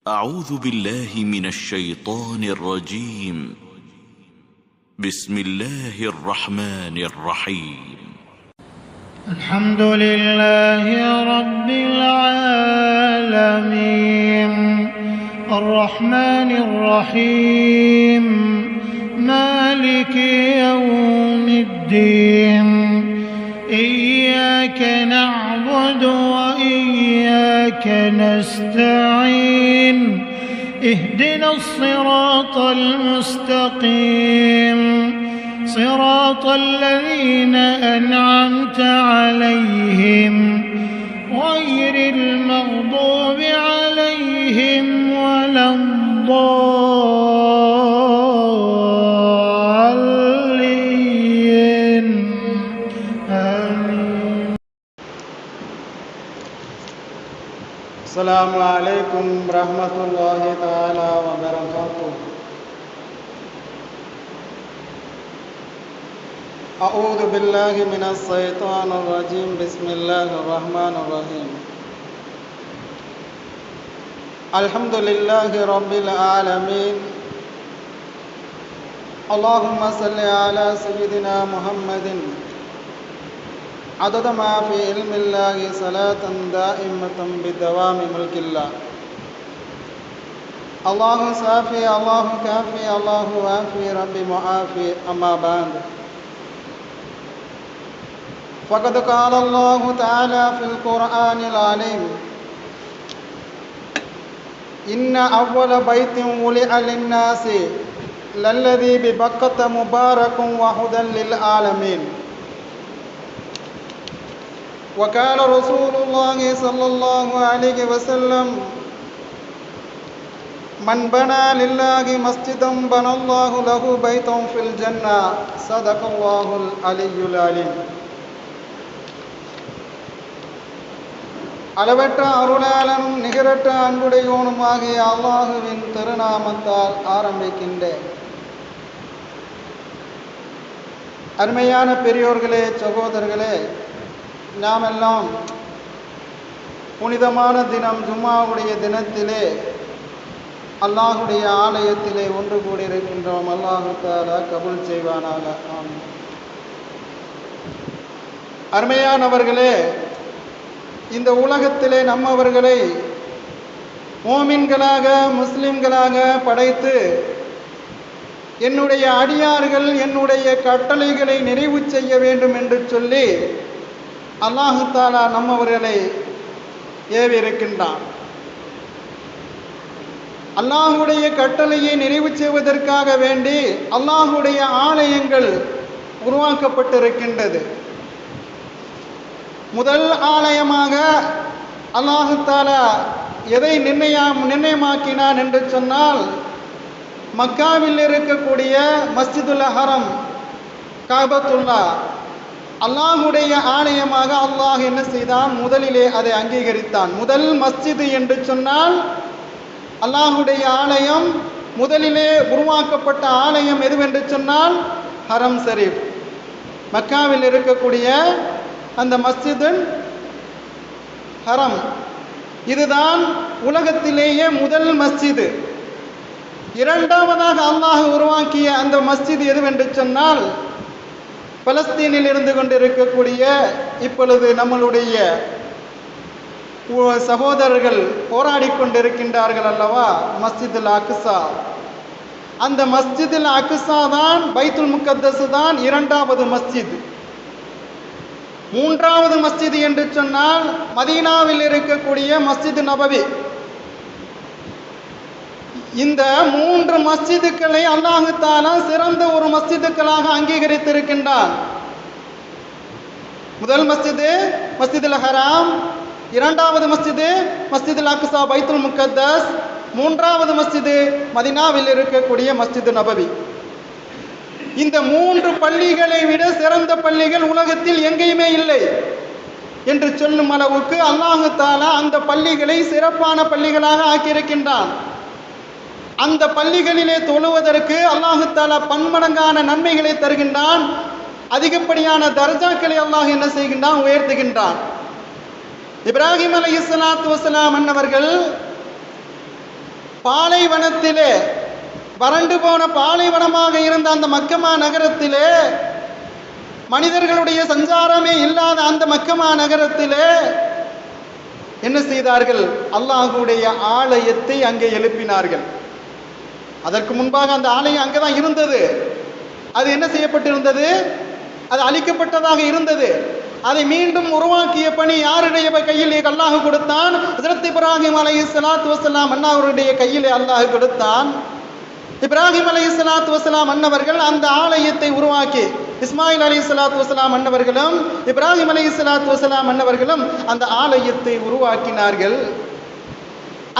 أعوذ بالله من الشيطان الرجيم. بسم الله الرحمن الرحيم. الحمد لله رب العالمين الرحمن الرحيم مالك يوم الدين إياك نعبد وإياك نستعين اهدنا الصراط المستقيم صراط الذين أنعمت عليهم غير المغضوب عليهم ولا الضالين آمين. السلام عليكم ورحمة الله تعالى وبركاته. أعوذ بالله من الشيطان الرجيم. بسم الله الرحمن الرحيم. الحمد لله رب العالمين. اللهم صل على سيدنا محمد عدد ما في علم الله صلاة دائمة بدوام ملك الله. الله صافي الله كافي الله وافي ربي معافي. أما بعد، فقد قال الله تعالى في القرآن العليم: إن أول بيت ولع للناس للذي ببكة مبارك وهدى للعالمين. وقال رسول الله صلى الله عليه وسلم: من بنى لله مسجدا بنى الله له بيتا في الجنة. صدق الله العلي العليم. அளவற்ற அருளாளனும் நிகரற்ற அன்புடையோனுமாகிய அல்லாஹுவின் திருநாமத்தால் ஆரம்பிக்கின்றேன். அருமையான பெரியோர்களே, சகோதரர்களே, நாமெல்லாம் புனிதமான தினம் ஜும்மாவுடைய தினத்திலே அல்லாஹுடைய ஆலயத்திலே ஒன்று கூடியிருக்கின்றோம். அல்லாஹு தஆலா கபூல் செய்வானாக. ஆமீன். அருமையானவர்களே, இந்த உலகத்திலே நம்மவர்களை மோமின்களாக முஸ்லிம்களாக படைத்து என்னுடைய அடியார்கள் என்னுடைய கட்டளைகளை நிறைவு செய்ய வேண்டும் என்று சொல்லி அல்லாஹு தஆலா நம்மவர்களை ஏவியிருக்கின்றான். அல்லாஹுடைய கட்டளையை நிறைவு செய்வதற்காக வேண்டி அல்லாஹுடைய ஆலயங்கள் உருவாக்கப்பட்டிருக்கின்றது. முதல் ஆலயமாக அல்லாஹு தஆலா எதை நிர்ணயமாக்கினான் என்று சொன்னால், மக்காவில் இருக்கக்கூடிய மஸ்ஜிதுல் ஹரம் காபத்துல்லா அல்லாஹுடைய ஆலயமாக அல்லாஹ் என்ன செய்தான்? முதலிலே அதை அங்கீகரித்தான். முதல் மஸ்ஜிது என்று சொன்னால் அல்லாஹுடைய ஆலயம், முதலிலே உருவாக்கப்பட்ட ஆலயம் எதுவென்று சொன்னால் ஹரம் ஷரீஃப், மக்காவில் இருக்கக்கூடிய அந்த மஸ்ஜிதுல் ஹரம். இதுதான் உலகத்திலேயே முதல் மஸ்ஜிது. இரண்டாவதாக அல்லாஹ் உருவாக்கிய அந்த மஸ்ஜித் எதுவென்று சொன்னால், பலஸ்தீனில் இருந்து கொண்டிருக்கக்கூடிய இப்பொழுது நம்மளுடைய சகோதரர்கள் போராடி கொண்டிருக்கின்றார்கள் அல்லவா, மஸ்ஜிதுல் அக்ஸா. அந்த மஸ்ஜிதுல் அக்ஸா தான், பைத்துல் முகத்தஸ் தான் இரண்டாவது மஸ்ஜித். மூன்றாவது மஸ்ஜித் என்று சொன்னால் மதீனாவில் இருக்கக்கூடிய மஸ்ஜித் நபவி. இந்த மூன்று மஸ்ஜிதுக்களை அல்லாஹு தஆலா சிறந்த ஒரு மஸ்ஜிதுக்களாக அங்கீகரித்திருக்கின்றான். முதல் மஸ்ஜிது மஸ்ஜிதுல் ஹராம், இரண்டாவது மஸ்ஜிது மஸ்ஜிதுல் அக்ஸா பைத்துல் முகத்தஸ், மூன்றாவது மஸ்ஜிது மதீனாவில் இருக்கக்கூடிய மஸ்ஜித் நபவி. இந்த மூன்று பள்ளிகளை விட சிறந்த பள்ளிகள் உலகத்தில் எங்கேயுமே இல்லை என்று சொல்லும் அளவுக்கு அல்லாஹு தஆலா அந்த பள்ளிகளை சிறப்பான பள்ளிகளாக ஆக்கியிருக்கின்றான். அந்த பள்ளிகளிலே தொழுவதற்கு அல்லாஹு தஆலா பன்மடங்கான நன்மைகளை தருகின்றான். அதிகப்படியான தர்ஜாக்களை அல்லாஹ் என்ன செய்கின்றான்? உயர்த்துகின்றான். இப்ராஹிம் அலைஹிஸ்ஸலாத்து வஸ்ஸலாம் அன்னவர்கள் பாலைவனத்திலே, வறண்டு போன பாலைவனமாக இருந்த அந்த மக்கமா நகரத்திலே, மனிதர்களுடைய சஞ்சாரமே இல்லாத அந்த மக்கமா நகரத்திலே என்ன செய்தார்கள்? அல்லாஹ்வுடைய ஆலயத்தை அங்கே எழுப்பினார்கள். அதற்கு முன்பாக அந்த ஆலயம் அங்கேதான் இருந்தது. அது என்ன செய்யப்பட்டிருந்தது? அது அழிக்கப்பட்டதாக இருந்தது. அதை மீண்டும் உருவாக்கிய பணி யாருடைய கையிலே அல்லாஹ் கொடுத்தான்? ஹஜ்ரத் இப்ராஹிம் அலைஹிஸ்ஸலாத்து வஸ்ஸலாம் அன்னாருடைய கையிலே அல்லாஹ் கொடுத்தான். இப்ராஹிம் அலைஹிஸ்ஸலாத்து வஸ்ஸலாம் அன்னவர்கள் அந்த ஆலயத்தை உருவாக்கி, இஸ்மாயில் அலைஹிஸ்ஸலாத்து வஸ்ஸலாம் அன்னவர்களும் இப்ராஹிம் அலைஹிஸ்ஸலாத்து வஸ்ஸலாம் அன்னவர்களும் அந்த ஆலயத்தை உருவாக்கினார்கள்.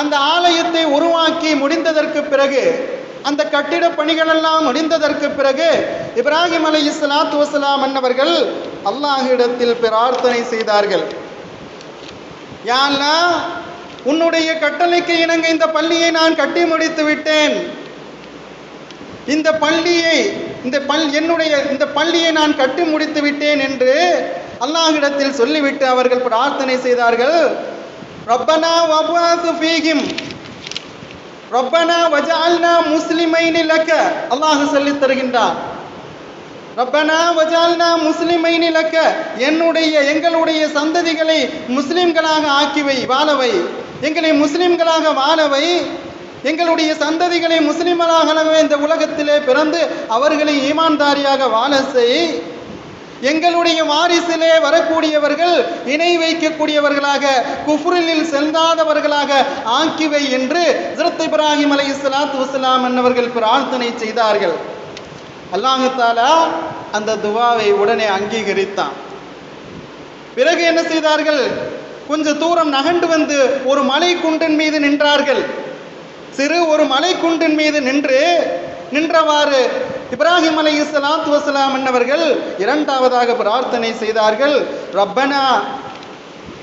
அந்த ஆலயத்தை உருவாக்கி முடிந்ததற்கு பிறகு, அந்த கட்டிட பணிகள் எல்லாம் முடிந்ததற்கு பிறகு இப்ராஹிம் அலைஹிஸ்ஸலாத்து வஸ்ஸலாம் அன்னவர்கள் அல்லாஹ்விடத்தில் பிரார்த்தனை செய்தார்கள். யா அல்லாஹ், உன்னுடைய கட்டளைக்கு இணங்க இந்த பள்ளியை நான் கட்டி முடித்து விட்டேன். இந்த பள்ளியை நான் கட்டி முடித்து விட்டேன் என்று அல்லாஹ்விடத்தில் சொல்லிவிட்டு அவர்கள் பிரார்த்தனை செய்தார்கள். ரப்பனா வபஅத் ஃபீஹிம் ரப்பனா வஜஅல்னா முஸ்லிமைனி லக. அல்லாஹ் சொல்லித் தருகின்றான், ரப்பனா வஜஅல்னா முஸ்லிமைனி லக, எங்களுடைய சந்ததிகளை முஸ்லிம்களாக ஆக்கிவை, வாழவை, எங்களை முஸ்லிம்களாக வாழவை, எங்களுடைய சந்ததிகளை முஸ்லிம்களாகவே இந்த உலகத்திலே பிறந்து அவர்களை ஈமான்தாரியாக வாழ செய். எங்களுடைய வாரிசிலே வரக்கூடியவர்கள் இணை வைக்கக்கூடியவர்களாக, குஃப்ரில் செல்லாதவர்களாக ஆக்கிவை என்று ஹஜ்ரத் இப்ராஹிம் அலைஹிஸ்ஸலாத்து வஸ்ஸலாம் அன்னவர்கள் பிரார்த்தனை செய்தார்கள். அல்லாஹ் தஆலா அந்த துஆவை உடனே அங்கீகரித்தான். பிறகு என்ன செய்தார்கள்? கொஞ்ச தூரம் நகண்டு வந்து ஒரு மலை குன்றின் மீது நின்றார்கள். சிறு ஒரு மலை குன்றின் மீது நின்றவாறு இப்ராஹிம் அலைஹிஸ்ஸலாத்து வஸ்ஸலாம் அன்னவர்கள் இரண்டாவதாக பிரார்த்தனை செய்தார்கள். ரப்பனா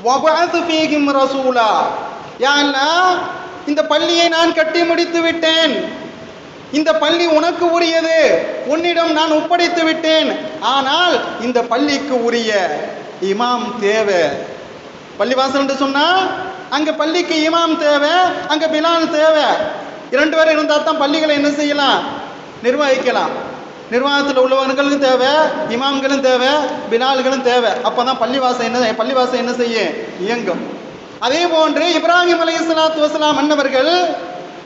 வபஅத் ஃபீஹிம் ரசூலா. யா அல்லாஹ், இந்த பள்ளியை நான் கட்டி முடித்து விட்டேன். இந்த பள்ளி உனக்கு உரியது, உன்னிடம் நான் ஒப்படைத்து விட்டேன். ஆனால் இந்த பள்ளிக்கு உரிய இமாம் தேவை. பள்ளிவாசல் என்று சொன்னா அங்க பள்ளிக்கு இமாம் தேவை, அங்க பிலால் தேவை. 2 பேர் இருந்தால் தான் பள்ளிகளை என்ன செய்யலாம்? நிர்வகிக்கலாம். நிர்வாகத்தில் உள்ளவர்களும் தேவை, இமாம்களும் தேவை, பிலால்களும் தேவை. அப்பதான் பள்ளிவாசல் என்ன செய்யும்? இயங்கும். அதே போன்று இப்ராஹிம் அலைஹிஸ்ஸலாத்து வஸ்ஸலாம் அன்னவர்கள்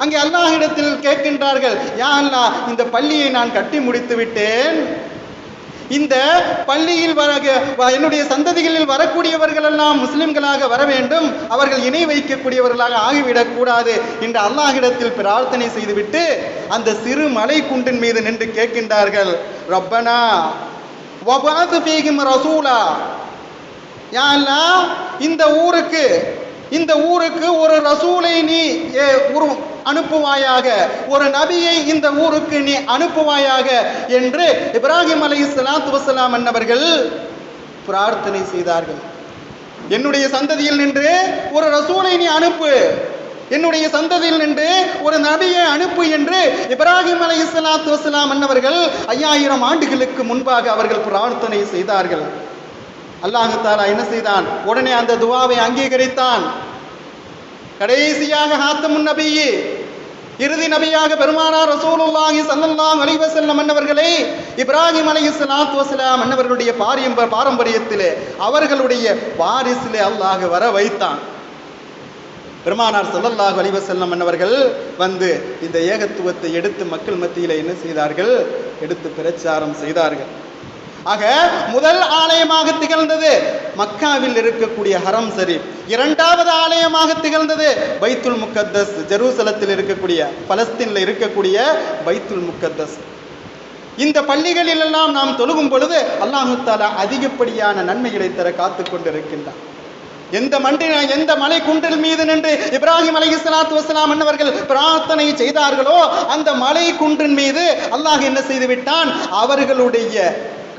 அங்கே அல்லாஹ்விடத்தில் கேட்கின்றார்கள், யா அல்லாஹ், இந்த பள்ளியை நான் கட்டி முடித்து விட்டேன். இந்த பள்ளியில் என்னுடைய சந்ததிகளில் வரக்கூடியவர்கள் எல்லாம் முஸ்லிம்களாக வர வேண்டும், அவர்கள் இணை வைக்கக்கூடியவர்களாக ஆகிவிடக் கூடாது என்று அல்லாஹ்விடத்தில் பிரார்த்தனை செய்துவிட்டு அந்த சிறு மலை குன்றின் மீது நின்று கேட்கின்றார்கள், ரப்பனா வபஅத் ஃபீஹிம் ரசூலா. யா அல்லாஹ், இந்த ஊருக்கு ஒரு ரசூலை நீ அனுப்புவாயாக, ஒரு நபியை இந்த ஊருக்கு நீ அனுப்புவாயாக என்று இப்ராஹிம் அலைஹிஸ்ஸலாத்து வஸ்ஸலாம் அன்னவர்கள் பிரார்த்தனை செய்தார்கள். என்னுடைய சந்ததியில் நின்று ஒரு ரசூலை நீ அனுப்பு, என்னுடைய சந்ததியில் நின்று ஒரு நபியை அனுப்பு என்று இப்ராஹிம் அலைஹிஸ்ஸலாத்து வஸ்ஸலாம் அன்னவர்கள் 5000 ஆண்டுகளுக்கு முன்பாக அவர்கள் பிரார்த்தனை செய்தார்கள். அல்லாஹ் தஆலா என்ன செய்தான்? உடனே அந்த துஆவை அங்கீகரித்தான். கடைசியாக ஹாத்தமுன் நபியி, இறுதி நபியாக பெருமானார் ரசூலுல்லாஹி ஸல்லல்லாஹு அலைஹி வஸல்லம் அன்னவர்களை இப்ராஹிம் அலைஹிஸ்ஸலாத்து வஸ்ஸலாம் அன்னவர்களுடைய பாரம்பரியத்திலே, அவர்களுடைய வாரிசிலே அல்லாஹ் வர வைத்தான். பெருமானார் ஸல்லல்லாஹு அலைஹி வஸல்லம் அன்னவர்கள் வந்து இந்த ஏகத்துவத்தை எடுத்து மக்கள் மத்தியில் என்ன செய்தார்கள்? எடுத்து பிரச்சாரம் செய்தார்கள். ஆக முதல் ஆலயமாக திகழ்ந்தது மக்காவில் இருக்கக்கூடிய ஹரம் ஷரீப். இரண்டாவது ஆலயமாக திகழ்ந்தது பைத்துல் முக்கத்தஸ், ஜெருசலத்தில் இருக்கக்கூடிய, பலஸ்தீனில் இருக்கக்கூடிய பைத்துல் முக்கத்தஸ். இந்த பள்ளிகளில் எல்லாம் நாம் தொழுகும் பொழுது அல்லாஹ் தஆலா அதிகப்படியான நன்மைகளை தர காத்து கொண்டிருக்கின்றார். எந்த மலை குன்றில் மீது நின்று இப்ராஹிம் அலைஹிஸ்ஸலாத்து வஸ்ஸலாம் அன்னவர்கள் பிரார்த்தனை செய்தார்களோ அந்த மலை குன்றின் மீது அல்லாஹ் என்ன செய்து விட்டான்? அவர்களுடைய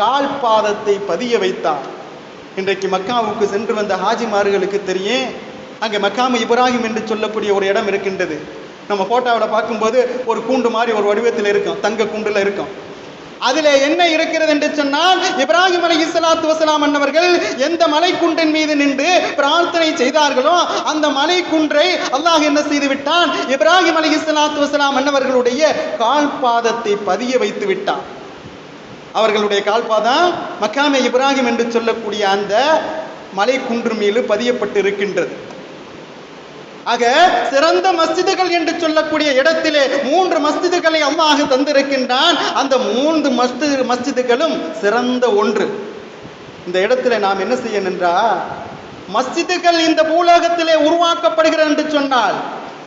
கால் பாதத்தை பதிய வைத்தான். இன்றைக்கு மக்காவுக்கு சென்று வந்த ஹாஜிமார்களுக்கு தெரியும், அங்கே மக்காமு இப்ராஹிம் என்று சொல்லக்கூடிய ஒரு இடம் இருக்கின்றது. நம்ம போட்டோவில் பார்க்கும்போது ஒரு கூண்டு மாதிரி ஒரு வடிவத்தில் இருக்கும், தங்க கூண்டுல இருக்கும். அதிலே என்ன இருக்கிறது என்று சொன்னால், இப்ராஹிம் அலைஹிஸ்ஸலாத்து வஸலாம் அன்னவர்கள் எந்த மலைக்குன்றின் மீது நின்று பிரார்த்தனை செய்தார்களோ அந்த மலைக்குன்றை அல்லாஹ் என்ன செய்து விட்டான், இப்ராஹிம் அலைஹிஸ்ஸலாத்து வஸலாம் அன்னவர்களுடைய கால்பாதத்தை பதிய வைத்து விட்டான். அவர்களுடைய கால்பாதம் மக்காமே இப்ராஹிம் என்று சொல்லக்கூடிய அந்த மலைக்குன்று மீது பதியப்பட்டு இருக்கின்றது. ஆக சிறந்த மஸ்ஜிதுகள் என்று சொல்லக்கூடிய இடத்திலே 3 மஸ்ஜிதுகளை அல்லாஹ் தந்திருக்கின்றான். அந்த 3 மஸ்ஜிதுகளும் சிறந்த ஒன்று. இந்த இடத்துல நாம் என்ன செய்யணும் என்றால், மஸ்ஜிதுகள் இந்த பூலோகத்திலே உருவாக்கப்படுகிறது என்று சொன்னால்,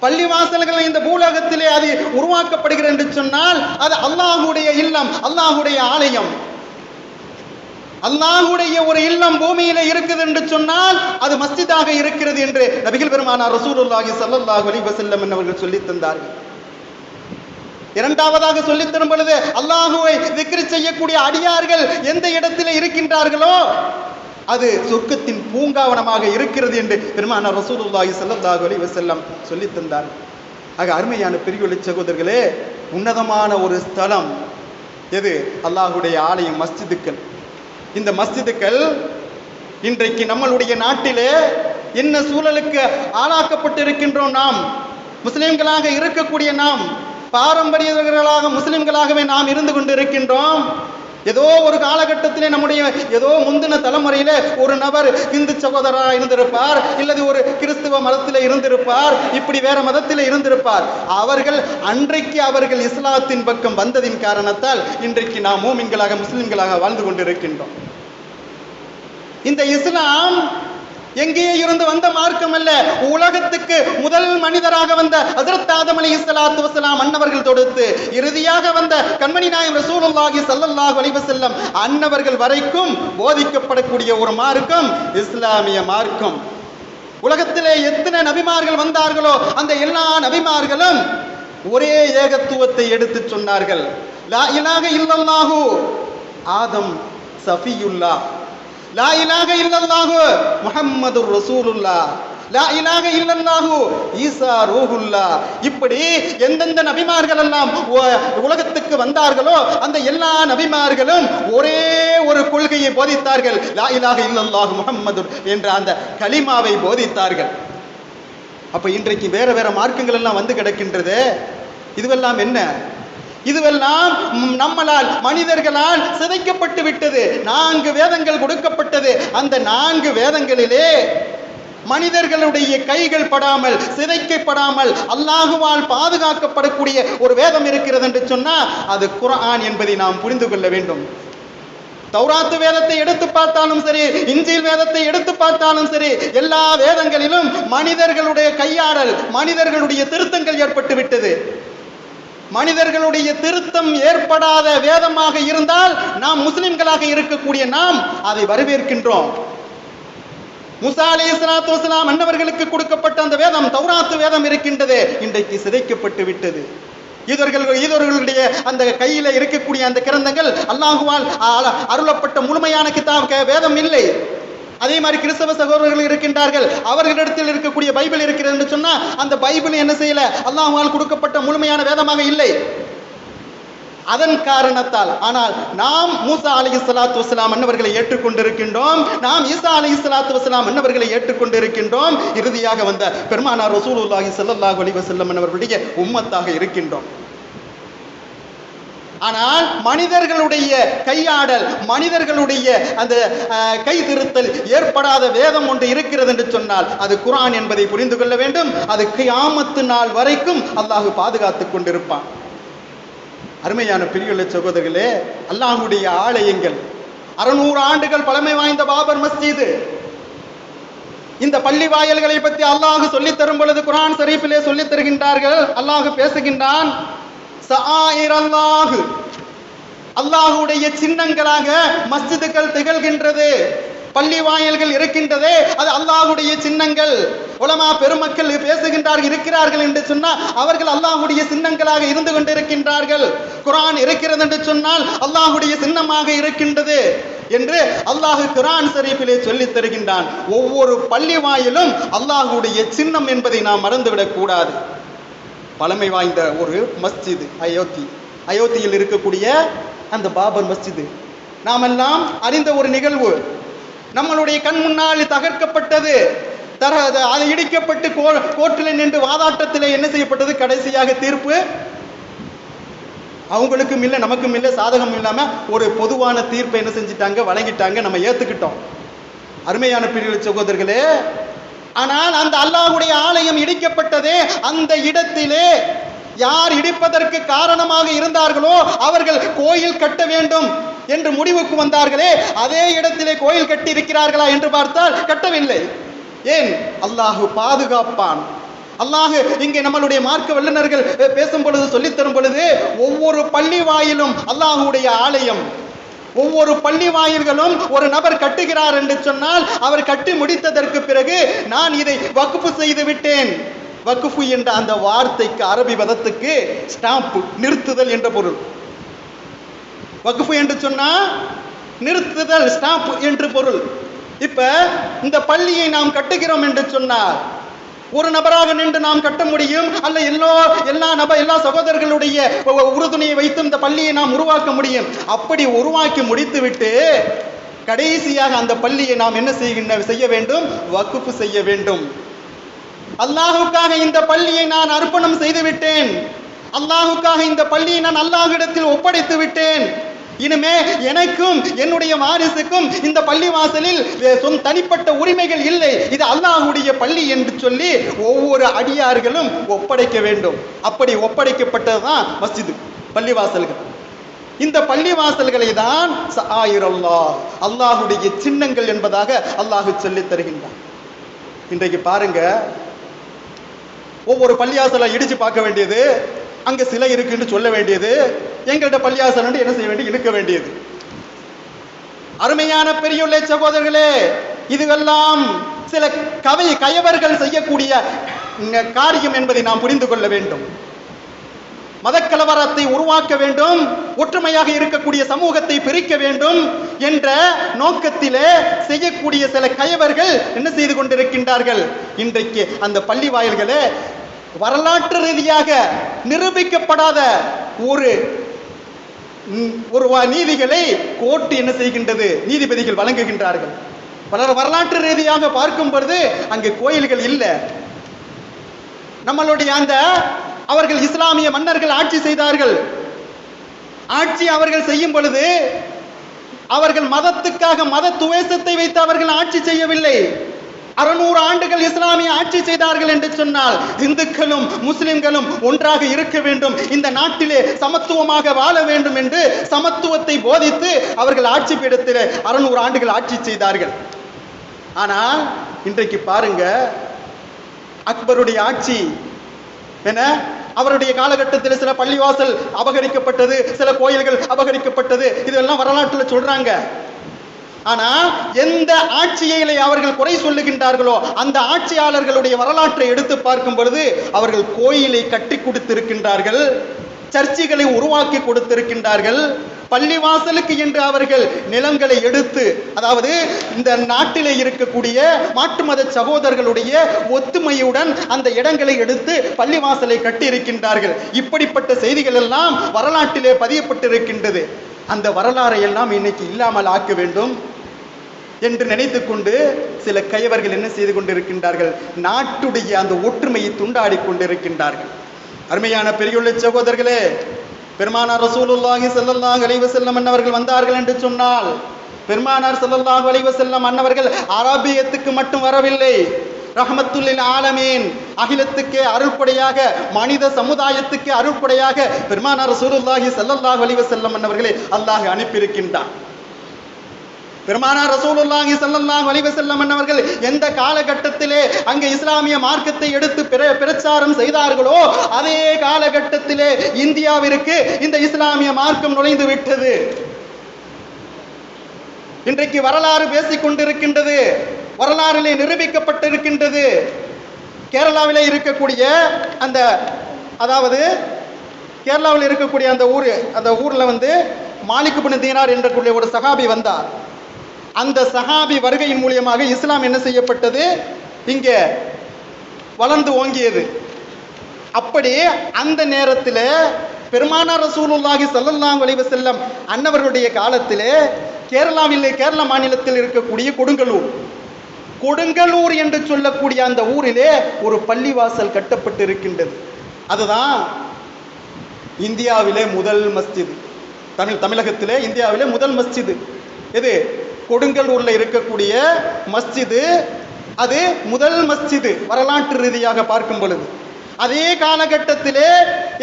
பள்ளிவாசல்கள் இந்த பூலோகத்திலே அது உருவாக்கப்படுகிறது என்று சொன்னால், அது அல்லாஹுடைய இல்லம், அல்லாஹுடைய ஆலயம், அல்லாஹுடைய ஒரு இல்லம் பூமியிலே இருக்குது என்று சொன்னால் அது மஸ்ஜிதாக இருக்கிறது என்று நபிகள் பெருமானார் ரசூலுல்லாஹி ஸல்லல்லாஹு அலைஹி வஸல்லம் அவர்கள் சொல்லித் தந்தார்கள். இரண்டாவதாக சொல்லித் தரும் பொழுது, அல்லாஹுவை திக்ர் செய்யக்கூடிய அடியார்கள் எந்த இடத்திலே இருக்கின்றார்களோ அது சொர்க்கத்தின் பூங்காவனமாக இருக்கிறது என்று பெருமானார் ரசூலுல்லாஹி ஸல்லல்லாஹு அலைஹி வஸல்லம் சொல்லித் தந்தார்கள். ஆக அருமையான பெரியவர்களே, சகோதரர்களே, உன்னதமான ஒரு ஸ்தலம் எது? அல்லாஹுடைய ஆலயம், மஸ்ஜிதுக்கள். இந்த மஸ்ஜிதுக்கள் இன்றைக்கு நம்மளுடைய நாட்டிலே என்ன சூழலுக்கு ஆளாக்கப்பட்டிருக்கின்றோம்? நாம் முஸ்லிம்களாக இருக்கக்கூடிய நாம், பாரம்பரியர்களாக முஸ்லிம்களாகவே நாம் இருந்து கொண்டு இருக்கின்றோம். ஏதோ ஒரு காலகட்டத்திலே நம்முடைய ஏதோ முந்தின தலைமுறையில ஒரு நபர் இந்து சகோதரராக இருந்திருப்பார், இல்லது ஒரு கிறிஸ்துவ மதத்தில் இருந்திருப்பார், இப்படி வேற மதத்தில் இருந்திருப்பார். அன்றைக்கு அவர்கள் இஸ்லாத்தின் பக்கம் வந்ததின் காரணத்தால் இன்றைக்கு நாம் மூமின்களாக முஸ்லிம்களாக வாழ்ந்து கொண்டிருக்கின்றோம். இந்த இஸ்லாம் எங்கேயே இருந்து வந்த மார்க்கம் அல்ல. உலகத்துக்கு முதல் மனிதராக வந்த ஹஜ்ரத் ஆதம் அலைஹிஸ்ஸலாத்து வஸலாம் அன்னவர்கள் தொடுத்து இறுதியாக வந்த கண்மணி நாயகம் ரசூலுல்லாஹி ஸல்லல்லாஹு அலைஹி வஸல்லம் அன்னவர்கள் வரைக்கும் போதிக்கப்படக்கூடிய ஒரு மார்க்கம் இஸ்லாமிய மார்க்கம். உலகத்திலே எத்தனை நபிமார்கள் வந்தார்களோ அந்த எல்லா நபிமார்களும் ஒரே ஏகத்துவத்தை எடுத்து சொன்னார்கள். லா இலாஹ இல்லல்லாஹு ஆதம் சஃபியுல்லாஹ், லா இலாஹ இல்லல்லாஹு முஹம்மதுர் ரசூலுல்லாஹ், லா இலாஹ இல்லல்லாஹு ஈசா ரூஹுல்லாஹ். இப்படி எந்தெந்த நபிமார்கள் எல்லாம் உலகத்துக்கு வந்தார்களோ அந்த எல்லா நபிமார்களும் ஒரே ஒரு கொள்கையை போதித்தார்கள். லா இலாஹ இல்லல்லாஹு முஹம்மதுர் என்ற அந்த கலிமாவை போதித்தார்கள். அப்ப இன்றைக்கு வேற வேற மார்க்கங்கள் எல்லாம் வந்து கிடக்கின்றது. இதுவெல்லாம் என்ன? இதுவெல்லாம் நம்மளால் மனிதர்களால் சிதைக்கப்பட்டு விட்டது. 4 வேதங்கள் கொடுக்கப்பட்டது. அந்த 4 வேதங்களிலே மனிதர்களுடைய கைகள் படாமல் சிதைக்கப்படாமல் அல்லாஹுவால் பாதுகாக்கப்படக்கூடிய ஒரு வேதம் இருக்கிறது என்று சொன்னால் அது குர்ஆன் என்பதை நாம் புரிந்து கொள்ள வேண்டும். தௌராத்து வேதத்தை எடுத்து பார்த்தாலும் சரி, இன்ஜீல் வேதத்தை எடுத்து பார்த்தாலும் சரி, எல்லா வேதங்களிலும் மனிதர்களுடைய கையாடல், மனிதர்களுடைய திருத்தங்கள் ஏற்பட்டு விட்டது. மனிதர்களுடைய திருத்தம் ஏற்படாத வேதமாக இருந்தால் நாம் முஸ்லிம்களாக இருக்கக்கூடிய நாம் அதை வரவேற்கின்றோம். மூசா அலைஹிஸ்ஸலாத்து வஸலாம் அன்னவர்களுக்கு கொடுக்கப்பட்ட அந்த வேதம் தௌராத்து வேதம் இருக்கின்றது, இன்றைக்கு சிதைக்கப்பட்டு விட்டது. யூதர்களுடைய அந்த கையில இருக்கக்கூடிய அந்த கிரந்தங்கள் அல்லாஹுவால் அருளப்பட்ட முழுமையான கிதாப் வேதம் இல்லை. அதே மாதிரி கிறிஸ்தவ சகோதரர்கள் இருக்கின்றார்கள், அவர்களிடத்தில் இருக்கக்கூடிய பைபிள் இருக்கிறது என்று சொன்னா அந்த பைபிள் என்ன செய்யல, அல்லாஹுவால் கொடுக்கப்பட்ட முழுமையான வேதமாக இல்லை. அதன் காரணத்தால் ஆனால் நாம் மூசா அலைஹிஸ்ஸலாத்து வஸலாம் அன்னவர்களை ஏற்றுக்கொண்டிருக்கின்றோம், நாம் ஈசா அலைஹிஸ்ஸலாத்து வஸலாம் அன்னவர்களை ஏற்றுக்கொண்டிருக்கின்றோம். இறுதியாக வந்த பெருமானார் ரசூலுல்லாஹி ஸல்லல்லாஹு அலைஹி வஸல்லம் அன்னவர்களுடைய உம்மத்தாக இருக்கின்றோம். ஆனால் மனிதர்களுடைய கையாடல், மனிதர்களுடைய அந்த கை திருத்தல் ஏற்படாத வேதம் ஒன்று இருக்கிறது என்று சொன்னால் அது குர்ஆன் என்பதை புரிந்து கொள்ள வேண்டும். அது கியாமத்து நாள் வரைக்கும் அல்லாஹ் பாதுகாத்துக் கொண்டிருப்பான். அருமையான பெரியவர்களே, சகோதரர்களே, அல்லாஹ்வுடைய ஆலயங்கள் 600 ஆண்டுகள் பழமை வாய்ந்த பாபர் மஸ்ஜித். இந்த பள்ளி வாயல்களை பற்றி அல்லாஹ் சொல்லித் தரும் பொழுது குர்ஆன் ஷரீஃபிலே சொல்லித் தருகின்றார்கள். அல்லாஹ் பேசுகின்றான், அல்லாஹுடைய சின்னங்களாக மஸ்ஜிதுகள் திகழ்கின்றது, பள்ளி வாயல்கள் இருக்கின்றதே அது அல்லாஹுடைய சின்னங்கள். உலமா பெருமக்கள் இருக்கிறார்கள் என்று சொன்னால் அவர்கள் அல்லாஹுடைய சின்னங்களாக இருந்து கொண்டிருக்கின்றார்கள். குர்ஆன் இருக்கிறது என்று சொன்னால் அல்லாஹுடைய சின்னமாக இருக்கின்றது என்று அல்லாஹ் குர்ஆன் ஷரீஃபிலே சொல்லித் தருகின்றான். ஒவ்வொரு பள்ளி வாயிலும் அல்லாஹுடைய சின்னம் என்பதை நாம் மறந்துவிடக் கூடாது. பழமை வாய்ந்த ஒரு மஸ்ஜித் அயோத்தியில் இருக்கக்கூடிய அந்த பாபர் மஸ்ஜிது நாமெல்லாம் அறிந்த ஒரு நிகழ்வு. நம்மளுடைய கண் முன்னால் தகர்க்கப்பட்டது, அது இடிக்கப்பட்டு கோர்ட்டில் நின்று வாதாட்டத்தில் என்ன செய்யப்பட்டது? கடைசியாக தீர்ப்பு அவங்களுக்கும் இல்லை நமக்கும் இல்லை, சாதகம் இல்லாம ஒரு பொதுவான தீர்ப்பை என்ன செஞ்சிட்டாங்க? வழங்கிட்டாங்க. நம்ம ஏத்துக்கிட்டோம். அருமையான பிரிவு சகோதரர்களே, ஆனால் அந்த அல்லாஹ்வுடைய ஆலயம் இடிக்கப்பட்டதே அந்த இடத்திலே யார் இடிப்பதற்கு காரணமாக இருந்தார்களோ அவர்கள் கோயில் கட்ட வேண்டும் என்று முடிவுக்கு வந்தார்களே, அதே இடத்திலே கோயில் கட்டி இருக்கிறார்களா என்று பார்த்தால் கட்டவில்லை. ஏன்? அல்லாஹ் பாதுகாப்பான். அல்லாஹ் இங்கே நம்மளுடைய மார்க்க வல்லுநர்கள் பேசும் பொழுது சொல்லித் தரும் பொழுது, ஒவ்வொரு பள்ளி வாயிலும் அல்லாஹ்வுடைய ஆலயம், ஒவ்வொரு பள்ளி வாயில்களும் ஒரு நபர் கட்டுகிறார் என்று சொன்னால் அவர் கட்டி முடித்ததற்கு பிறகு நான் இதை வக்ஃப் செய்து விட்டேன். வக்ஃப் என்ற அந்த வார்த்தைக்கு அரபி பதத்துக்கு ஸ்டாம்ப், நிறுத்துதல் என்ற பொருள். வக்ஃப் என்று சொன்னா நிறுத்துதல், ஸ்டாம்ப் என்று பொருள். இப்ப இந்த பள்ளியை நாம் கட்டுகிறோம் என்று சொன்னால் ஒரு நபராக நின்று நாம் கட்ட முடியும், அல்ல எல்லா சகோதரர்களுடைய உறுதுணையை வைத்து இந்த பள்ளியை நாம் உருவாக்க முடியும். அப்படி உருவாக்கி முடித்துவிட்டு கடைசியாக அந்த பள்ளியை நாம் என்ன செய்ய வேண்டும்? வக்ஃப் செய்ய வேண்டும். அல்லாஹுக்காக இந்த பள்ளியை நான் அர்ப்பணம் செய்து விட்டேன், அல்லாஹுக்காக இந்த பள்ளியை நான் அல்லாஹ்விடத்தில் ஒப்படைத்து விட்டேன். இனிமே எனக்கும் என்னுடைய வாரிசுக்கும் இந்த பள்ளி வாசலில் தனிப்பட்ட உரிமைகள் இல்லை, இது அல்லாஹ்வுடைய பள்ளி என்று சொல்லி ஒவ்வொரு அடியார்களும் ஒப்படைக்க வேண்டும். அப்படி ஒப்படைக்கப்பட்டதுதான் மஸ்ஜிது, பள்ளிவாசல்கள். இந்த பள்ளிவாசல்களை தான் அல்லாஹ்வுடைய சின்னங்கள் என்பதாக அல்லாஹ் சொல்லி தருகின்றான். இன்றைக்கு பாருங்க, ஒவ்வொரு பள்ளிவாசலை இடிச்சு பார்க்க வேண்டியது, அங்க சிலை இருக்குன்னு சொல்ல வேண்டியது, எங்கள்கிட்ட பள்ளிவாசல் என்ன செய்ய வேண்டிய இருக்க வேண்டியது. அருமையான பெரியுள்ள சகோதரர்களே, இதுவெல்லாம் சில கயவர்கள் செய்யக்கூடிய காரியம் என்பதை நாம் புரிந்து கொள்ள வேண்டும். மதக்கலவரத்தை உருவாக்க வேண்டும், ஒற்றுமையாக இருக்கக்கூடிய சமூகத்தை பிரிக்க வேண்டும் என்ற நோக்கத்திலே செய்யக்கூடிய சில கயவர்கள் என்ன செய்து கொண்டிருக்கின்றார்கள்? இன்றைக்கு அந்த பள்ளி வாயில்களே வரலாற்று ரீதியாக நிரூபிக்கப்படாத ஒரு நீதிகளை கோர்ட்டு என்ன செய்கின்றது? நீதிபதிகள் வழங்குகின்றார்கள். வரலாற்று ரீதியாக பார்க்கும் பொழுது அங்கு கோயில்கள் இல்லை. நம்மளுடைய அந்த அவர்கள் இஸ்லாமிய மன்னர்கள் ஆட்சி செய்தார்கள். ஆட்சி அவர்கள் செய்யும் பொழுது அவர்கள் மதத்துக்காக மத துவேஷத்தை வைத்து அவர்கள் ஆட்சி செய்யவில்லை. 600 ஆண்டுகள் இஸ்லாமிய ஆட்சி செய்தார்கள் என்று சொன்னால் இந்துக்களும் முஸ்லிம்களும் ஒன்றாக இருக்க வேண்டும், இந்த நாட்டிலே சமத்துவமாக வாழ வேண்டும் என்று சமத்துவத்தை போதித்து அவர்கள் ஆட்சி பீடத்திலே 600 ஆண்டுகள் ஆட்சி செய்தார்கள். ஆனால் இன்றைக்கு பாருங்க, அக்பருடைய ஆட்சி என்ன, அவருடைய காலகட்டத்தில் சில பள்ளிவாசல் அபகரிக்கப்பட்டது, சில கோயில்கள் அபகரிக்கப்பட்டது, இதெல்லாம் வரலாற்றில் சொல்றாங்க. ஆனா எந்த ஆட்சியை அவர்கள் குறை சொல்லுகின்றார்களோ அந்த ஆட்சியாளர்களுடைய வரலாற்றை எடுத்து பார்க்கும் பொழுது அவர்கள் கோயிலை கட்டி கொடுத்திருக்கின்றார்கள், சர்ச்சைகளை உருவாக்கி கொடுத்திருக்கின்றார்கள். பள்ளிவாசலுக்கு என்று அவர்கள் நிலங்களை எடுத்து, அதாவது இந்த நாட்டிலே இருக்கக்கூடிய மாற்று மத சகோதரர்களுடைய ஒத்துமையுடன் அந்த இடங்களை எடுத்து பள்ளிவாசலை கட்டி இருக்கின்றார்கள். இப்படிப்பட்ட செய்திகள் எல்லாம் வரலாற்றிலே பதியப்பட்டிருக்கின்றது. அந்த வரலாறை எல்லாம் இன்னைக்கு இல்லாமல் ஆக்க வேண்டும் என்று நினைத்து கொண்டு சில கயவர்கள் என்ன செய்து கொண்டிருக்கின்றார்கள்? நாட்டுடைய அந்த ஒற்றுமையை துண்டாடி கொண்டிருக்கின்றார்கள். அருமையான பெரியுள்ள சகோதரர்களே, பெருமானார் ரசூலுல்லாஹி ஸல்லல்லாஹு அலைஹி வஸல்லம் அன்னவர்கள் வந்தார்கள் என்று சொன்னால், பெருமானார் ஸல்லல்லாஹு அலைஹி வஸல்லம் அன்னவர்கள் அரபியத்துக்கு மட்டும் வரவில்லை, ரஹ்மத்துல்லில் ஆலமீன், அகிலத்துக்கே அருள்படையாக, மனித சமுதாயத்துக்கு அருள்படையாக பெருமானார் ரசூலுல்லாஹி ஸல்லல்லாஹு அலைஹி வஸல்லம் அன்னவர்களை அல்லாஹ் அனுப்பியிருக்கின்றான். பெருமானார் ரசூலுல்லாஹி ஸல்லல்லாஹு அலைஹி வஸல்லம் அன்னவர்கள் எந்த காலகட்டத்திலே அங்கே இஸ்லாமிய மார்க்கத்தை எடுத்து பிரச்சாரம் செய்தார்களோ அதே காலகட்டத்திலே இந்தியாவிற்கு இந்த இஸ்லாமிய மார்க்கம் நுழைந்து விட்டது. இன்றைக்கு வரலாறு பேசிக் கொண்டிருக்கின்றது, வரலாறிலே நிரூபிக்கப்பட்டிருக்கின்றது. கேரளாவிலே இருக்கக்கூடிய அந்த, அதாவது கேரளாவில் இருக்கக்கூடிய அந்த ஊர்ல மாலிக் பின் தீனார் என்ற ஒரு சஹாபி வந்தார். அந்த சஹாபி வருகையின் மூலியமாக இஸ்லாம் என்ன செய்யப்பட்டது? இங்கே வளர்ந்து ஓங்கியது. அப்படி அந்த நேரத்தில் பெருமானார் ரசூலுல்லாஹி ஸல்லல்லாஹு அலைஹி வஸல்லம் அன்னவர்களுடைய காலத்திலே கேரள மாநிலத்தில் இருக்கக்கூடிய கொடுங்கலூர் என்று சொல்லக்கூடிய அந்த ஊரிலே ஒரு பள்ளிவாசல் கட்டப்பட்டு இருக்கின்றது. அதுதான் இந்தியாவிலே முதல் மஸ்ஜித். தமிழகத்திலே இந்தியாவிலே முதல் மஸ்ஜித் எது? கொடுங்கலூர்ல இருக்கக்கூடிய மஸ்ஜிது. அது முதல் மஸ்ஜிது வரலாற்று ரீதியாக பார்க்கும் பொழுது. அதே காலகட்டத்திலே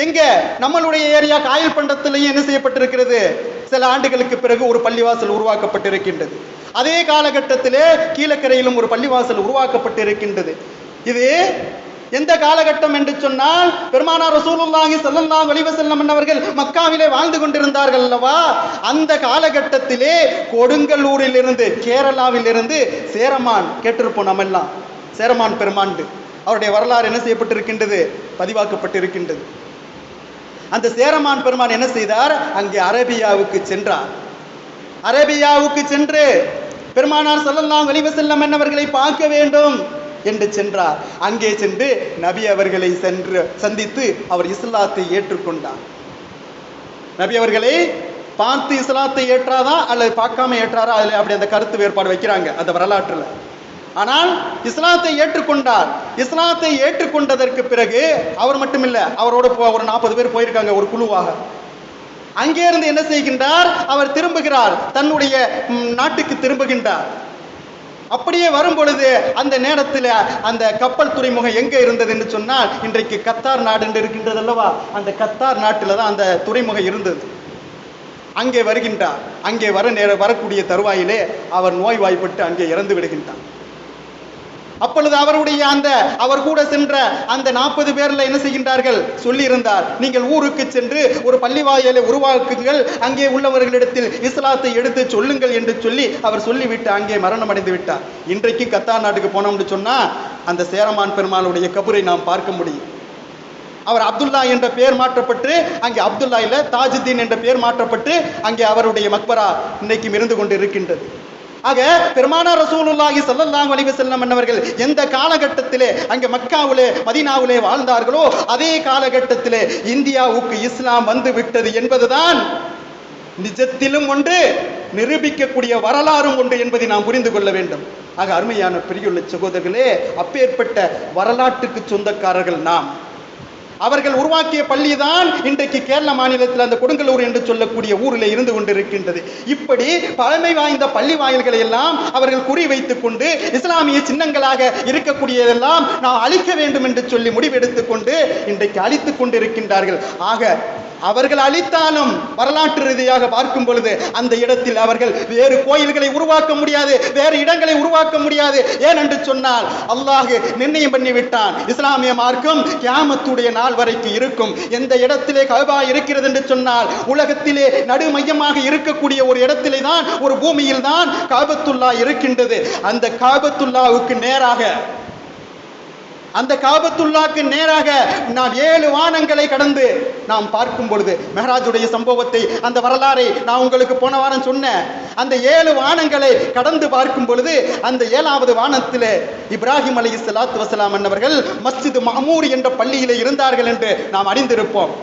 எங்க நம்மளுடைய ஏரியா காயல் பண்டத்திலேயே என்ன செய்யப்பட்டிருக்கிறது? சில ஆண்டுகளுக்கு பிறகு ஒரு பள்ளிவாசல் உருவாக்கப்பட்டிருக்கின்றது. அதே காலகட்டத்திலே கீழக்கரையிலும் ஒரு பள்ளிவாசல் உருவாக்கப்பட்டிருக்கின்றது. இது எந்த காலகட்டம் என்று சொன்னால் பெருமானார் ரசூலுல்லாஹி ஸல்லல்லாஹு அலைஹி வஸல்லம் அவர்கள் மக்காவிலே வாழ்ந்து கொண்டிருந்தார்கள் அல்லவா? அந்த காலகட்டத்திலே கொடுங்கலூரில் இருந்து கேரளாவில் இருந்து சேரமான் கேட்டிருப்போம் நம்ம எல்லாம். சேரமான் பெருமாண்டு அவருடைய வரலாறு என்ன செய்யப்பட்டிருக்கின்றது? பதிவாக்கப்பட்டிருக்கின்றது. அந்த சேரமான் பெருமான் என்ன செய்தார்? அங்கே அரேபியாவுக்கு சென்றார். அரேபியாவுக்கு சென்று பெருமானார் ஸல்லல்லாஹு அலைஹி வஸல்லம் அவர்களை பார்க்க வேண்டும் என்று சென்றார். அங்கே சென்று நபி அவர்களை சந்தித்து அவர் இஸ்லாத்தை ஏற்றுக்கொண்டார். நபி அவர்களை பார்த்து இஸ்லாத்தை ஏற்றாதா அல்லது பார்க்காம ஏற்றாரா? அதில் அப்படி அந்த கருத்து வேறுபாடு வைக்கிறாங்க அந்த வரலாற்றுல. ஆனால் இஸ்லாத்தை ஏற்றுக்கொண்டார். இஸ்லாத்தை ஏற்றுக்கொண்டதற்கு பிறகு அவர் மட்டுமில்லை, அவரோட ஒரு 40 பேர் போயிருக்காங்க ஒரு குழுவாக. அங்கே இருந்து என்ன செய்கின்றார்? அவர் திரும்புகிறார், தன்னுடைய நாட்டுக்கு திரும்புகின்றார். அப்படியே வரும் பொழுது அந்த நேரத்தில் அந்த கப்பல் துறைமுகம் எங்க இருந்தது என்று சொன்னால், இன்றைக்கு கத்தார் நாடு என்று இருக்கின்றது அல்லவா? அந்த கத்தார் நாட்டில் தான் அந்த துறைமுகம் இருந்தது. அங்கே வருகின்றார். அங்கே வரக்கூடிய தருவாயிலே அவர் நோய்வாய்ப்பட்டு அங்கே இறந்து விடுகின்றார். அப்பொழுது அவருடைய அவர் கூட சென்ற அந்த 40 பேர்ல என்ன செய்கின்றார்கள்? சொல்லி இருந்தார், நீங்கள் ஊருக்கு சென்று ஒரு பள்ளிவாயலை உருவாக்குங்கள், அங்கே உள்ளவர்களிடத்தில் இஸ்லாத்தை எடுத்து சொல்லுங்கள் என்று சொல்லி அவர் சொல்லிவிட்டு அங்கே மரணம் அடைந்து விட்டார். இன்றைக்கு கத்தார் நாட்டுக்கு போனோம்னு சொன்னா அந்த சேரமான் பெருமாளுடைய கபரை நாம் பார்க்க முடியும். அவர் அப்துல்லா என்ற பெயர் மாற்றப்பட்டு அங்கே அப்துல்லா இல்ல தாஜுத்தீன் என்ற பெயர் மாற்றப்பட்டு அங்கே அவருடைய மக்பரா இன்றைக்கும் இருந்து கொண்டு இருக்கின்றது. ஆக பெருமானார் ரசூலுல்லாஹி ஸல்லல்லாஹு அலைஹி வஸல்லம் அவர்கள் எந்த காலகட்டத்திலே அங்கே மக்காவிலே மதீனாவிலே வாழ்ந்தார்களோ அதே காலகட்டத்திலே இந்தியாவுக்கு இஸ்லாம் வந்து விட்டது என்பதுதான் நிஜத்திலும் ஒன்று, நிரூபிக்கக்கூடிய வரலாறும் ஒன்று என்பதை நாம் புரிந்து கொள்ள வேண்டும். ஆக அருமையான பெரியுள்ள சகோதரர்களே, அப்பேற்பட்ட வரலாற்றுக்கு சொந்தக்காரர்கள் நாம். அவர்கள் உருவாக்கிய பள்ளி தான் இன்றைக்கு கேரள மாநிலத்தில் அந்த கொடுங்கலூர் என்று சொல்லக்கூடிய ஊரில் இருந்து கொண்டிருக்கின்றது. இப்படி பழமை வாய்ந்த பள்ளி வாயில்களை எல்லாம் அவர்கள் குறி வைத்துக் கொண்டு இஸ்லாமிய சின்னங்களாக இருக்கக்கூடியதெல்லாம் நாம் அழிக்க வேண்டும் என்று சொல்லி முடிவெடுத்துக் கொண்டு இன்றைக்கு அழித்துக் கொண்டிருக்கின்றார்கள். ஆக அவர்கள் அழித்தாலும் வரலாற்று ரீதியாக பார்க்கும் பொழுது அந்த இடத்தில் அவர்கள் வேறு கோயில்களை உருவாக்க முடியாது, வேறு இடங்களை உருவாக்க முடியாது. ஏனென்று சொன்னால் அல்லாஹ் நிர்ணயம் பண்ணிவிட்டான், இஸ்லாமிய மார்க்கம் கியாமத்துடைய நாள் வரைக்கும் இருக்கும். எந்த இடத்திலே கஅபா இருக்கிறது என்று சொன்னால் உலகத்திலே நடு மையமாக இருக்கக்கூடிய ஒரு இடத்திலே தான், ஒரு பூமியில் தான் காபத்துல்லா இருக்கின்றது. அந்த காபத்துல்லாவுக்கு நேராக, அந்த காபத்துல்லாக்கு நேராக நாம் 7 வானங்களை கடந்து நாம் பார்க்கும் பொழுது, மெஹராஜுடைய சம்பவத்தை அந்த வரலாறை நான் உங்களுக்கு போன வாரம் சொன்னேன். அந்த 7 வானங்களை கடந்து பார்க்கும் பொழுது அந்த 7வது வானத்திலே இப்ராஹிம் அலைஹிஸ்ஸலாத்து வஸலாம் அவர்கள் மஸ்ஜித் மஅமூர் என்ற பள்ளியிலே இருந்தார்கள் என்று நாம் அறிந்திருப்போம்.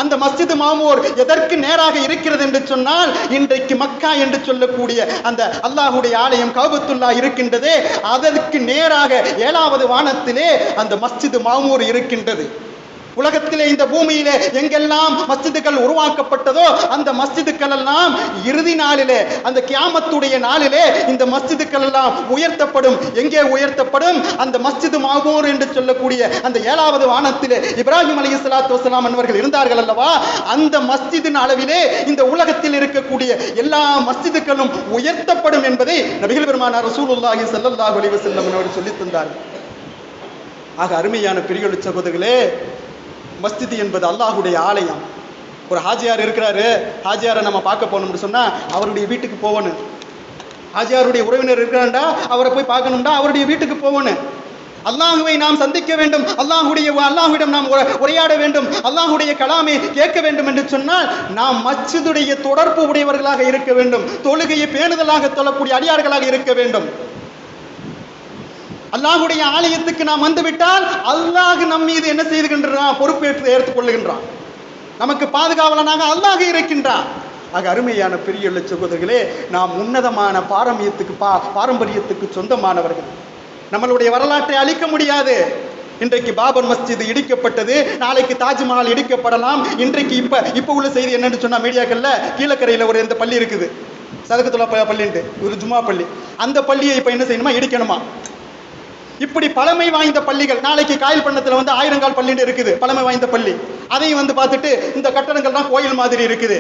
அந்த மஸ்ஜித் மாமூர் எதற்கு நேராக இருக்கிறது என்று சொன்னால், இன்றைக்கு மக்கா என்று சொல்லக்கூடிய அந்த அல்லாஹுடைய ஆலயம் காபத்துல்லா இருக்கின்றதே, அதற்கு நேராக 7வது வானத்திலே அந்த மஸ்ஜித் மாமூர் இருக்கின்றது. உலகத்திலே இந்த பூமியிலே எங்கெல்லாம் மஸ்ஜிதுகள் உருவாக்கப்பட்டதோ அந்த மஸ்ஜிதுகள் எல்லாம் இறுதி நாளிலே, அந்த கியாமத்துடைய நாளிலே இந்த மஸ்ஜிதுகள் எல்லாம் உயர்த்தப்படும். எங்கே உயர்த்தப்படும்? அந்த மஸ்ஜித் மாமூர் என்று சொல்லக்கூடிய அந்த 7வது வானத்திலே இப்ராஹிம் அலைஹிஸ்ஸலாத்து வஸலாம் அவர்கள் இருந்தார்கள் அல்லவா, அந்த மஸ்ஜிதின் அளவிலே இந்த உலகத்தில் இருக்கக்கூடிய எல்லா மஸ்ஜிதுகளும் உயர்த்தப்படும் என்பதை நபிகள் பெருமானார் ரசூலுல்லாஹி ஸல்லல்லாஹு அலைஹி வஸல்லம் அவர்கள் சொல்லித் தந்தார்கள். ஆக அருமையான பெரியவர்களே சகோதரர்களே, மஸ்ஜித் என்பது அல்லாஹுடைய ஆலயம். ஒரு ஹாஜியார் இருக்கிறாரு, ஹாஜியாரை நம்ம பார்க்க போகணும்னு சொன்னா அவருடைய வீட்டுக்கு போகணும். ஹாஜியாருடைய உறவினர் இருக்கிறாண்டா அவரை போய் பார்க்கணும்டா அவருடைய வீட்டுக்கு போகணும். அல்லாஹுவை நாம் சந்திக்க வேண்டும், அல்லாஹுவிடம் நாம் உரையாட வேண்டும், அல்லாஹுடைய கலாமை கேட்க வேண்டும் என்று சொன்னால் நாம் மஸ்ஜிதுடைய தொடர்பு உடையவர்களாக இருக்க வேண்டும், தொழுகையை பேணுதலாக தொழக்கூடிய அடியார்களாக இருக்க வேண்டும். அல்லாஹுடைய ஆலயத்துக்கு நாம் வந்துவிட்டால் அல்லாஹ் நம் மீது என்ன செய்துகின்றான்? பொறுப்பேற்று ஏற்றுக் கொள்ளுகின்றான். நமக்கு பாதுகாவலனாக அல்லாஹ் இருக்கின்றான். ஆக அருமையான பெரிய சகோதரர்களே, நாம் உன்னதமான பாரம்பரியத்துக்கு சொந்தமானவர்கள். நம்மளுடைய வரலாற்றை அழிக்க முடியாது. இன்றைக்கு பாபர் மஸ்ஜித் இடிக்கப்பட்டது, நாளைக்கு தாஜ்மஹால் இடிக்கப்படலாம். இன்றைக்கு இப்ப உள்ள செய்தி என்னன்னு சொன்னா, மீடியாக்கள்ல கீழக்கரையில ஒரு இந்த பள்ளி இருக்குது, சதகத்துல்லா பள்ளின்ட்டு, ஒரு ஜும்மா பள்ளி. அந்த பள்ளியை இப்ப என்ன செய்யணுமா, இடிக்கணுமா. இப்படி பழமை வாய்ந்த பள்ளிகள், நாளைக்கு காயல் பண்ணத்துல வந்து 1000 கால் பள்ளின்னு இருக்குது, பழமை வாய்ந்த பள்ளி. அதையும் வந்து பார்த்துட்டு இந்த கட்டடங்கள் தான் கோயில் மாதிரி இருக்குது.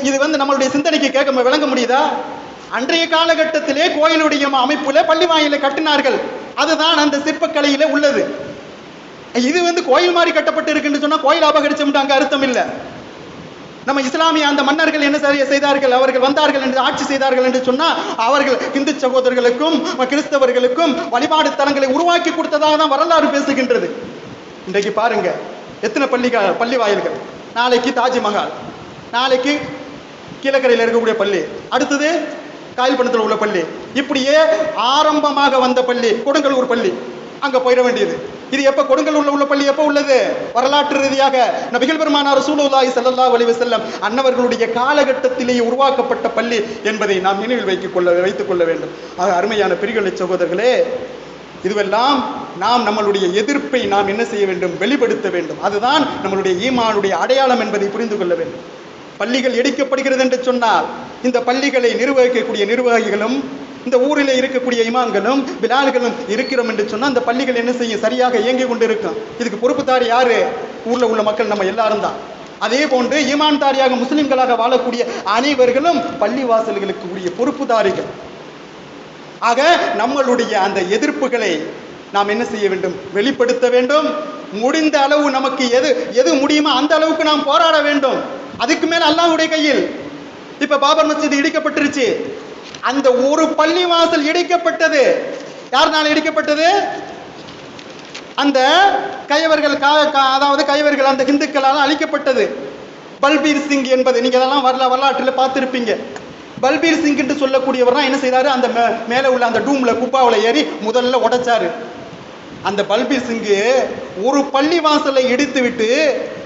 இது வந்து நம்மளுடைய சிந்தனைக்கு கேட்க விளங்க முடியுதா? அன்றைய காலகட்டத்திலே கோயிலுடைய அமைப்புல பள்ளி வாயிலை கட்டினார்கள். அதுதான் அந்த சிற்பக்கலையில உள்ளது. இது வந்து கோயில் மாதிரி கட்டப்பட்டு இருக்குன்னு சொன்னா கோயில் அபகரிச்சோம்னு அங்க அர்த்தம் இல்லை. நம்ம இஸ்லாமிய அந்த மன்னர்கள் என்ன செய்தார்கள், அவர்கள் வந்தார்கள் என்று ஆட்சி செய்தார்கள் என்று சொன்னா, அவர்கள் இந்து சகோதரர்களுக்கும் கிறிஸ்தவர்களுக்கும் வழிபாடு தலங்களை உருவாக்கி கொடுத்ததாக தான் வரலாறு பேசுகின்றது. இன்றைக்கு பாருங்க எத்தனை பள்ளி வாயில்கள். நாளைக்கு தாஜ்மஹால், நாளைக்கு கீழக்கரையில் இருக்கக்கூடிய பள்ளி, அடுத்தது காயல்பணத்தில் உள்ள பள்ளி. இப்படியே ஆரம்பமாக வந்த பள்ளி கொடுங்கல்லூர் பள்ளி, அங்க போயிட வேண்டியது. இது எப்ப கொடுங்கல்லூர்ல உள்ள பள்ளி எப்ப உள்ளது? வரலாற்று ரீதியாக நபிகள் பெருமானார் ரசூலுல்லாஹி ஸல்லல்லாஹு அலைஹி வஸல்லம் அன்னவர்களுடைய காலகட்டத்திலேயே உருவாக்கப்பட்ட பள்ளி என்பதை நாம் நினைவில் வைத்துக் கொள்ள வேண்டும். அருமையான பெரியவர்களே சகோதரர்களே, இதுவெல்லாம் நாம் நம்மளுடைய எதிர்ப்பை நாம் என்ன செய்ய வேண்டும், வெளிப்படுத்த வேண்டும். அதுதான் நம்மளுடைய ஈமானுடைய அடையாளம் என்பதை புரிந்து கொள்ள வேண்டும். பள்ளிகள் இடிக்கப்படுகிறது என்று சொன்னால், இந்த பள்ளிகளை நிர்வகிக்கக்கூடிய நிர்வாகிகளும் இந்த ஊரில் இருக்கக்கூடிய இமாம்களும் பிலால்களும் இருக்கிறோம் என்று சொன்னால், அந்த பள்ளிகள் என்ன செய்யும், சரியாக இயங்கி கொண்டு இருக்கும். இதுக்கு பொறுப்புதாரி யாரு? ஊர்ல உள்ள மக்கள், நம்ம எல்லாரும் தான். அதே போன்று ஈமான்தாரியாக முஸ்லிம்களாக வாழக்கூடிய அனைவர்களும் பள்ளி வாசல்களுக்கு உரிய பொறுப்புதாரிகள். ஆக நம்மளுடைய அந்த எதிர்ப்புகளை நாம் என்ன செய்ய வேண்டும், வெளிப்படுத்த வேண்டும். முடிந்த அளவு நமக்கு எது முடியுமோ அந்த அளவுக்கு நாம் போராட வேண்டும். அதுக்கு மேல அல்லாஹ்வுடைய கையில். இப்ப பாபர் மஸ்ஜித் இடிக்கப்பட்டுருச்சு, அந்த ஒரு பள்ளி வாசல் இடிக்கப்பட்டது. யாருனால இடிக்கப்பட்டது? அந்த கயவர்கள், அதாவது கயவர்கள், அந்த இந்துக்களால் அழிக்கப்பட்டது. பல்பீர் சிங் என்பது நீங்க அதெல்லாம் வரலாற்றில் பார்த்திருப்பீங்க. பல்பீர் சிங் என்று சொல்லக்கூடியவர் தான் என்ன செய்தாரு, அந்த மேலே உள்ள அந்த டூம்ல குப்பாவில் ஏறி முதல்ல உடைச்சாரு. அந்த பல்பீர் சிங்கு ஒரு பள்ளி வாசலை இடித்து விட்டு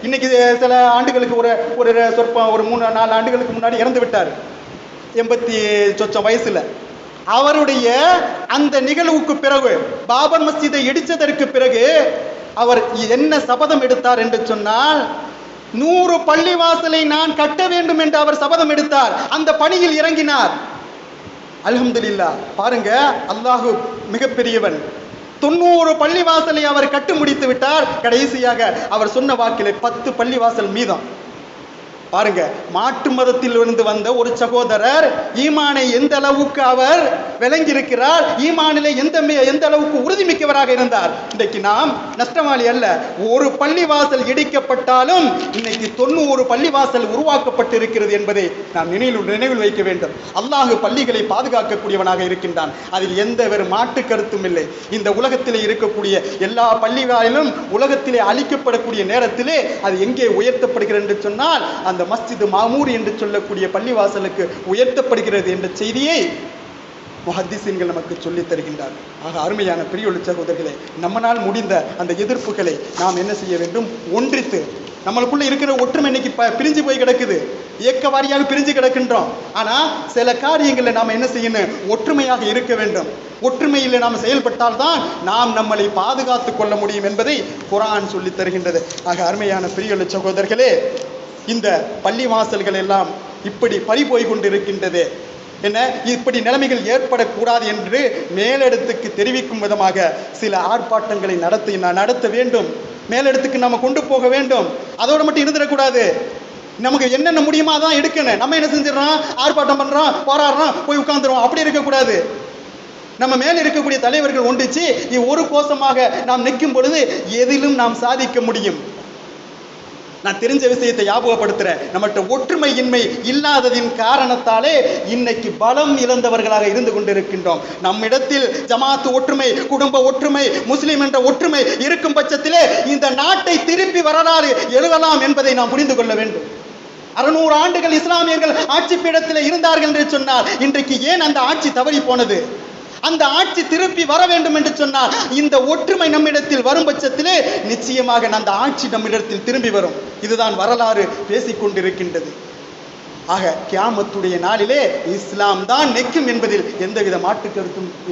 இன்னைக்கு சில ஆண்டுகளுக்கு ஒரு 3-4 ஆண்டுகளுக்கு முன்னாடி இறந்து விட்டார், 80 சொச்சம் வயசுல. அவருடைய அந்த நிகழ்வுக்கு பிறகு, பாபர் மஸ்ஜிதை இடித்ததற்கு பிறகு அவர் என்ன சபதம் எடுத்தார் என்று சொன்னால், 100 பள்ளி வாசலை நான் கட்ட வேண்டும் என்று அவர் சபதம் எடுத்தார். அந்த பணியில் இறங்கினார். அல்ஹம்துலில்லாஹ். பாருங்க, அல்லாஹ் மிகப்பெரியவன். 90 பள்ளி வாசலை அவர் கட்டி முடித்து விட்டார். கடைசியாக அவர் சொன்ன வாக்கிலே 10 பள்ளி வாசல் மீதம். பாருங்க, மாட்டு மதத்தில் இருந்து வந்த ஒரு சகோதரர் ஈமானை எந்த அளவுக்கு அவர் விளங்கியிருக்கிறார், ஈமானிலே எந்த அளவுக்கு உறுதிமிக்கவராக இருந்தார். இன்றைக்கு நாம் நஷ்டவாளி அல்ல. ஒரு பள்ளிவாசல் இடிக்கப்பட்டாலும் இன்னைக்கு 90 பள்ளிவாசல் உருவாக்கப்பட்டிருக்கிறது என்பதை நாம் நினைவில் வைக்க வேண்டும். அல்லாஹ் பள்ளிகளை பாதுகாக்கக்கூடியவனாக இருக்கின்றான். அதில் எந்த வேறு மாற்று கருத்தும் இல்லை. இந்த உலகத்திலே இருக்கக்கூடிய எல்லா பள்ளிகளிலும் உலகத்திலே அழிக்கப்படக்கூடிய நேரத்திலே அது எங்கே உயர்த்தப்படுகிறது என்று சொன்னால், அந்த மஸ்ஜித் மாமூர் என்று சொல்லக்கூடிய பள்ளிவாசலுக்கு உயர்த்தப்படுகிறது என்ற செய்தியை முஹத்திஸீன்கள் நமக்கு சொல்லித் தருகின்றார். ஆக அருமையான பெரிய சகோதரர்களே, நம்மளால் முடிந்த அந்த எதிர்ப்புகளை நாம் என்ன செய்ய வேண்டும், ஒன்றித்து. நம்மளுக்குள்ள இருக்கிற ஒற்றுமை இன்னைக்கு பிரிஞ்சு போய் கிடக்குது, இயக்க வாரியாக பிரிஞ்சு கிடக்கின்றோம். ஆனா சில காரியங்களை நாம் என்ன செய்யணும், ஒற்றுமையாக இருக்க வேண்டும். ஒற்றுமையில் நாம் செயல்பட்டால் தான் நாம் நம்மளை பாதுகாத்துக் கொள்ள முடியும் என்பதை குர்ஆன் சொல்லித் தருகின்றது. ஆக அருமையான பெரிய சகோதரர்களே, இந்த பள்ளி வாசல்கள் எல்லாம் இப்படி பறிபோய் கொண்டிருக்கின்றது. என்ன, இப்படி நிலைமைகள் ஏற்படக்கூடாது என்று மேலிடத்துக்கு தெரிவிக்கும் விதமாக சில ஆர்ப்பாட்டங்களை நடத்த வேண்டும். மேலிடத்துக்கு நம்ம கொண்டு போக வேண்டும். அதோடு மட்டும் இருந்துடக்கூடாது. நமக்கு என்னென்ன முடியுமா தான் எடுக்கணும். நம்ம என்ன செஞ்சிடறோம், ஆர்ப்பாட்டம் பண்றோம், போராடுறோம், போய் உட்கார்ந்துரும். அப்படி இருக்கக்கூடாது. நம்ம மேல இருக்கக்கூடிய தலைவர்கள் ஒன்றிச்சு ஒரு கோஷமாக நாம் நிற்கும் பொழுது எதிலும் நாம் சாதிக்க முடியும். நான் தெரிஞ்ச விஷயத்தை ஞாபகப்படுத்துறேன். நம்மகிட்ட ஒற்றுமையின்மை இல்லாததின் காரணத்தாலே இன்னைக்கு பலம் இழந்தவர்களாக இருந்து கொண்டிருக்கின்றோம். நம்மிடத்தில் ஜமாத்து ஒற்றுமை, குடும்ப ஒற்றுமை, முஸ்லிம் என்ற ஒற்றுமை இருக்கும் பட்சத்திலே இந்த நாட்டை திருப்பி வரலாறு எழுதலாம் என்பதை நாம் புரிந்து கொள்ள வேண்டும். 600 ஆண்டுகள் இஸ்லாமியர்கள் ஆட்சி பீடத்தில் இருந்தார்கள் என்று சொன்னால் இன்றைக்கு ஏன் அந்த ஆட்சி தவறி போனது? அந்த ஆட்சி திருப்பி வர வேண்டும் என்று சொன்னால் இந்த ஒற்றுமை நம்மிடத்தில் வரும் பட்சத்திலே நிச்சயமாக அந்த ஆட்சி நம்மிடத்தில் திரும்பி வரும். இதுதான் வரலாறு பேசிக்கொண்டிருக்கின்றது. ஆக கியாமத்துடைய நாளிலே இஸ்லாம் தான் நிற்கும் என்பதில் எந்தவித மாற்று கருத்தும் இல்லை.